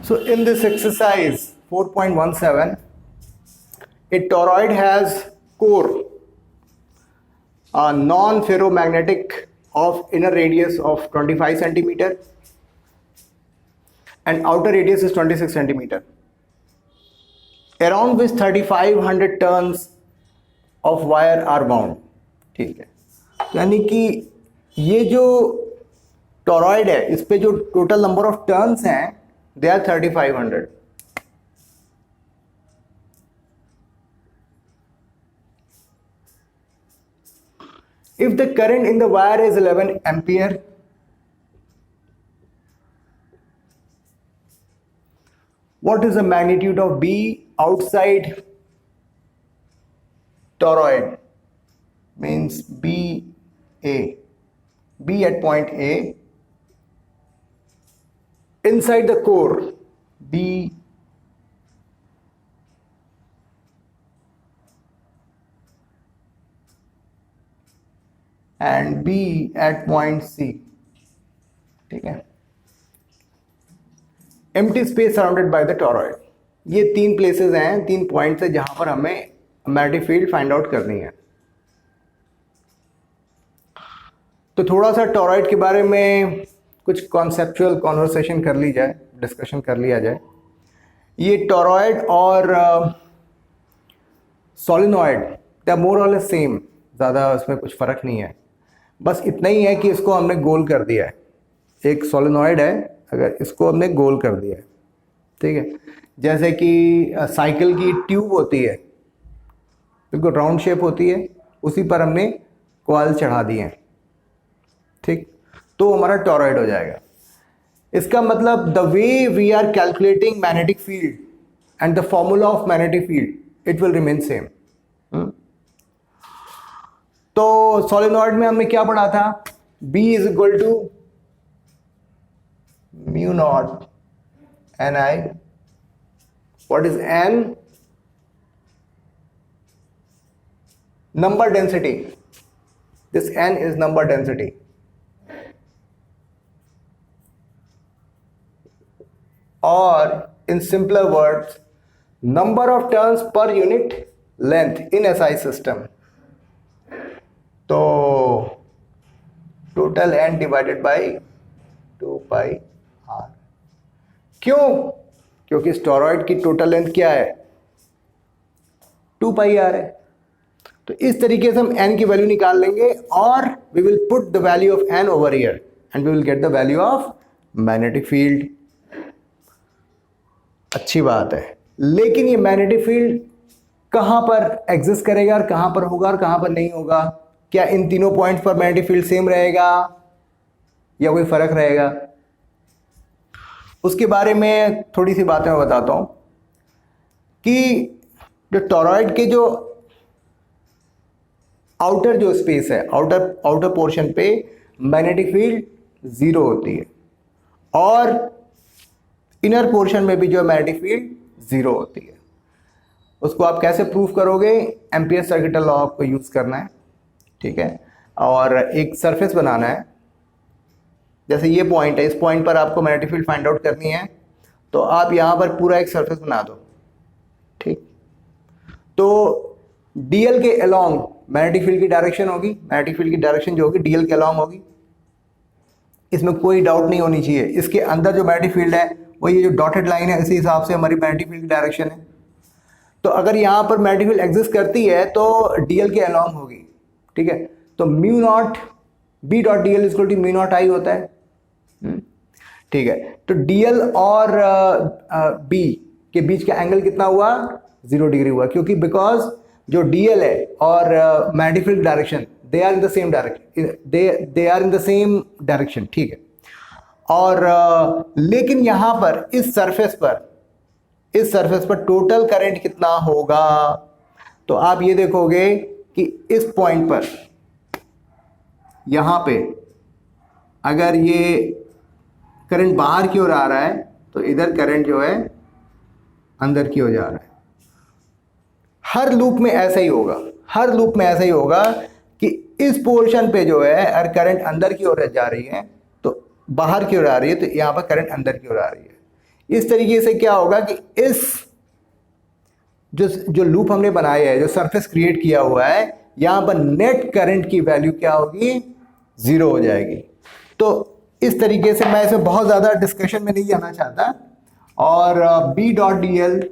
So in this exercise 4.17, a toroid has core, a non-ferromagnetic of inner radius of 25 centimeter and outer radius is 26 centimeter, around which 3500 turns of wire are bound. ठीक है, यानी कि ये जो toroid है इस पे जो टोटल नंबर ऑफ टर्न्स हैं they are 3500. If the current in the wire is 11 ampere, what is the magnitude of B outside toroid? Means B at point A, inside the core B and B at point C. ठीक है, empty space surrounded by the toroid. ये तीन places हैं, तीन points है जहां पर हमें मैग्नेटिक फील्ड फाइंड आउट करनी है. तो थोड़ा सा टोरॉइड के बारे में कुछ कॉन्सेप्चुअल कॉन्वर्सेशन कर ली जाए, डिस्कशन कर लिया जाए. ये टोरॉइड और सोलिनॉइड दे आर मोर और लेस सेम, ज़्यादा उसमें कुछ फ़र्क नहीं है. बस इतना ही है कि इसको हमने गोल कर दिया है. एक सोलिनॉइड है, अगर इसको हमने गोल कर दिया है, ठीक है, जैसे कि साइकिल की ट्यूब होती है, बिल्कुल राउंड शेप होती है, उसी पर हमने कॉइल चढ़ा दिए हैं. ठीक, तो हमारा टोरॉइड हो जाएगा. इसका मतलब the way we are calculating magnetic field and the formula of magnetic field it will remain same. तो सोलिनॉइड में हमने क्या पढ़ा था? B is equal to mu naught Ni. What is N? Number density. This N is number density. और in simpler words, number of turns per unit length in SI system. तो total N divided by 2 pi R. क्यों? क्योंकि toroid की total length क्या है? 2 pi R है. तो इस तरीके से हम N की वैल्यू निकाल लेंगे और we will put the value of N over here and we will get the value of magnetic field. अच्छी बात है, लेकिन ये मैग्नेटिक फील्ड कहाँ पर एग्जिस्ट करेगा और कहाँ पर होगा और कहाँ पर नहीं होगा? क्या इन तीनों पॉइंट्स पर मैग्नेटिक फील्ड सेम रहेगा या कोई फर्क रहेगा? उसके बारे में थोड़ी सी बातें मैं बताता हूँ कि जो टोरॉइड के जो आउटर जो स्पेस है, आउटर पोर्शन पे मैग्नेटिक फील्ड 0 होती है और इनर पोर्शन में भी जो मैग्नेटिक फील्ड 0 होती है. उसको आप कैसे प्रूफ करोगे? एम्पियर सर्किटल लॉ को यूज़ करना है, ठीक है, और एक सरफेस बनाना है. जैसे ये पॉइंट है, इस पॉइंट पर आपको मैग्नेटिक फील्ड फाइंड आउट करनी है, तो आप यहाँ पर पूरा एक सरफेस बना दो. ठीक, तो डीएल के अलोंग मैग्नेटिक फील्ड की डायरेक्शन होगी. मैग्नेटिक फील्ड की डायरेक्शन जो होगी डीएल के अलोंग होगी, इसमें कोई डाउट नहीं होनी चाहिए. इसके अंदर जो मैग्नेटिक फील्ड है वो ये जो डॉटेड लाइन है, इसी हिसाब से हमारी मैग्नेटिक फील्ड की डायरेक्शन है. तो अगर यहाँ पर मैग्नेटिक फील्ड एग्जिस्ट करती है तो डीएल के अलोंग होगी. ठीक है, तो mu naught B dot D L is equal to mu naught I होता है. ठीक है, तो डीएल और बी के बीच का एंगल कितना हुआ? 0 डिग्री हुआ, क्योंकि बिकॉज जो डीएल है और magnetic field direction they are in the same direction, they are in the same direction. ठीक है, और लेकिन यहां पर इस सरफेस पर टोटल करंट कितना होगा? तो आप ये देखोगे कि इस पॉइंट पर यहां पे अगर ये करंट बाहर की ओर आ रहा है तो इधर करंट जो है अंदर की ओर जा रहा है. हर लूप में ऐसा ही होगा, कि इस पोर्शन पे जो है अगर करंट अंदर की ओर जा रही है तो बाहर की ओर आ रही है, तो यहाँ पर करंट अंदर की ओर आ रही है. इस तरीके से क्या होगा कि इस जो लूप हमने बनाया है, जो सरफेस क्रिएट किया हुआ है, यहाँ पर नेट करंट की वैल्यू क्या होगी, 0 हो जाएगी। तो इस तरीके से मैं इसमें बहुत ज़्यादा डिस्कशन में नहीं जाना चाहता। और B dot D L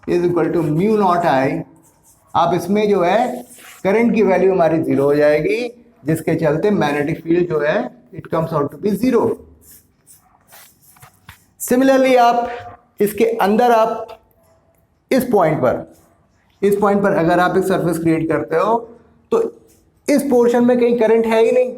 is equal to mu naught I, आप इसमें जो है करंट की वैल्यू हमारी 0 हो जाएगी, जिसके चलते मैग्नेटिक फील्ड जो है it comes out to be 0। Similarly आप इसके अंदर आप इस पॉइंट पर अगर आप एक सरफेस क्रिएट करते हो तो इस पोर्शन में कहीं करंट है ही नहीं,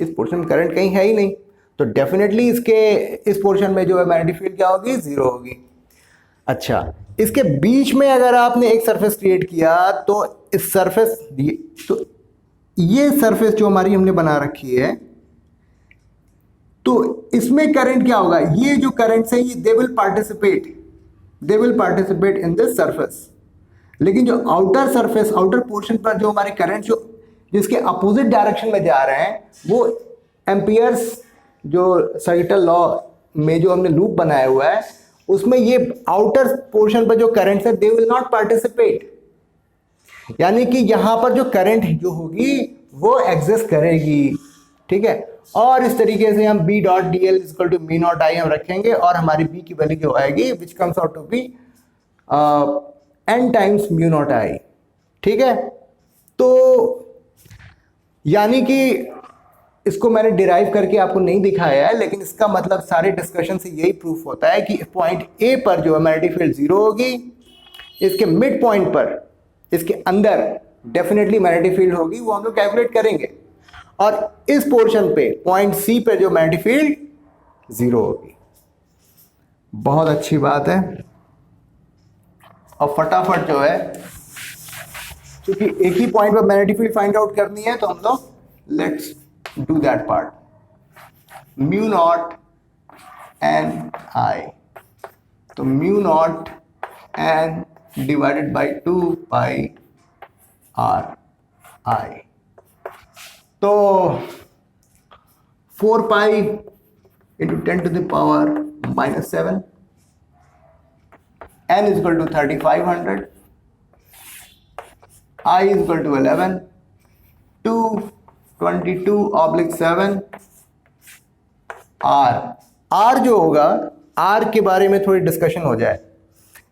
इस पोर्शन में करंट कहीं है ही नहीं, तो डेफिनेटली इस पोर्शन में जो है मैग्नेटिक फील्ड क्या होगी, 0 होगी। अच्छा, इसके बीच में अगर आपने एक सरफेस क्रिएट किया तो इस सरफेस, तो ये सरफेस जो हमारी हमने बना रखी है, तो इसमें करंट क्या होगा, ये जो करंट है ये they will participate in this surface. लेकिन जो आउटर पोर्शन पर जो हमारे करंट जिसके अपोजिट डायरेक्शन में जा रहे हैं, वो एम्पियर्स जो सर्किटल लॉ में जो हमने लूप बनाया हुआ है, उसमें ये आउटर पोर्शन पर जो करंट है दे विल नॉट पार्टिसिपेट, यानी कि यहां पर जो करंट जो होगी वो एग्जिस्ट करेगी। ठीक है, और इस तरीके से हम B dot D L equal to mu naught I हम रखेंगे, और हमारी B की वैल्यू जो आएगी which comes out to be n times mu naught I. ठीक है, तो यानी कि इसको मैंने डिराइव करके आपको नहीं दिखाया है, लेकिन इसका मतलब सारे डिस्कशन से यही प्रूफ होता है कि पॉइंट A पर जो है मैग्नेटिक फील्ड 0 होगी, इसके मिड पॉइंट पर, इसके अंदर डेफिनेटली मैग्नेटिक फील्ड होगी, वो हम लोग कैलकुलेट करेंगे, और इस पोर्शन पे पॉइंट C पे जो मैग्नेटिक फील्ड 0 होगी। बहुत अच्छी बात है। और फटाफट जो है, क्योंकि एक ही पॉइंट पर मैग्नेटिक फील्ड फाइंड आउट करनी है, तो हम लोग let's do that part. Mu naught N I, तो mu naught N divided by 2 pi R I, तो 4 pi into 10 to the power -7, n is equal to 3500, I is equal to 11, 222/7, R जो होगा, R के बारे में थोड़ी discussion हो जाए।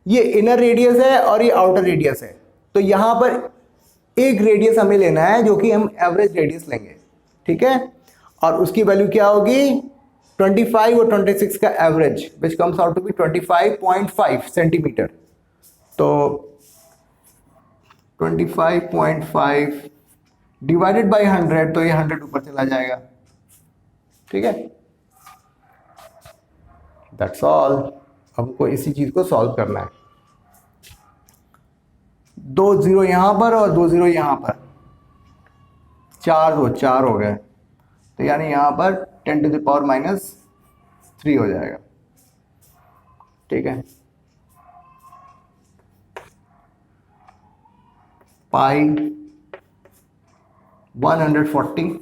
ये इनर रेडियस है और ये आउटर रेडियस है, तो यहां पर एक रेडियस हमें लेना है जो कि हम एवरेज रेडियस लेंगे। ठीक है, और उसकी वैल्यू क्या होगी, 25 और 26 का average, which comes out to be 25.5 centimetre. तो 25.5 डिवाइडेड बाई 100, तो ये 100 ऊपर चला जाएगा। ठीक है, दैट्स ऑल। हमको इसी चीज को सॉल्व करना है। 2 0 यहां पर और 2 0 यहां पर, 4 हो गए, तो यानी यहां पर 10 टू द पावर -3 हो जाएगा। ठीक है, पाई 140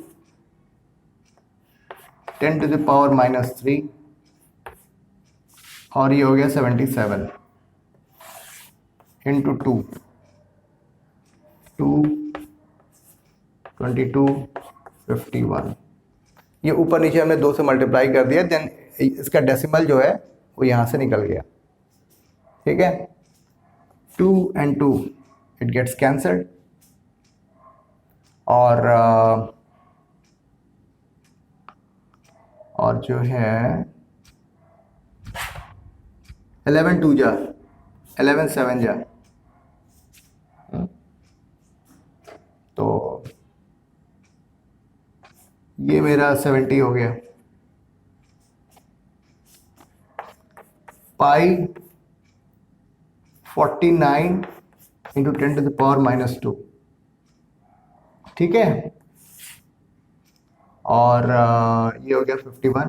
10 टू द पावर -3, और ये हो गया 77 इंटू 2 22 51। ये ऊपर नीचे हमने 2 से मल्टीप्लाई कर दिया, देन इसका डेसिमल जो है वो यहाँ से निकल गया। ठीक है, 2 and 2 इट गेट्स कैंसल्ड, और जो है 11 2 जा 11 7 जा, तो ये मेरा 70 हो गया। पाई 49 इंटू 10 टू द पावर -2। ठीक है, और ये हो गया 51।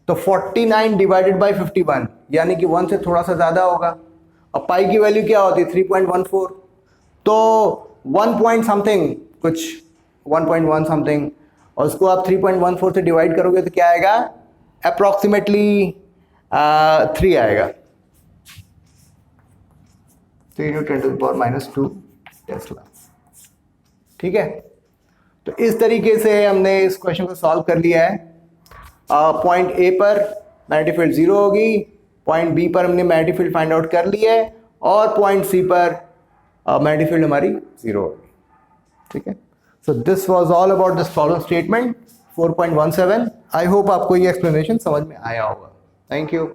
तो 49 डिवाइडेड बाई 51, यानी कि 1 से थोड़ा सा ज़्यादा होगा। और पाई की वैल्यू क्या होती है, 3.14, तो 1 पॉइंट समथिंग, कुछ 1.1 समथिंग, और उसको आप 3.14 से डिवाइड करोगे तो क्या आएगा, अप्रॉक्सीमेटली 3 आएगा, 3 × 10⁻² टेस्ला। ठीक है, तो इस तरीके से हमने इस क्वेश्चन को सॉल्व कर लिया है। पॉइंट ए पर मैग्नेटिक फील्ड 0 होगी, पॉइंट बी पर हमने मैग्नेटिक फील्ड फाइंड आउट कर लिया है, और पॉइंट सी पर मैग्नेटिक फील्ड हमारी 0 होगी। ठीक है, so this was all about this problem statement 4.17। I hope आपको ये एक्सप्लेनेशन समझ में आया होगा। Thank you.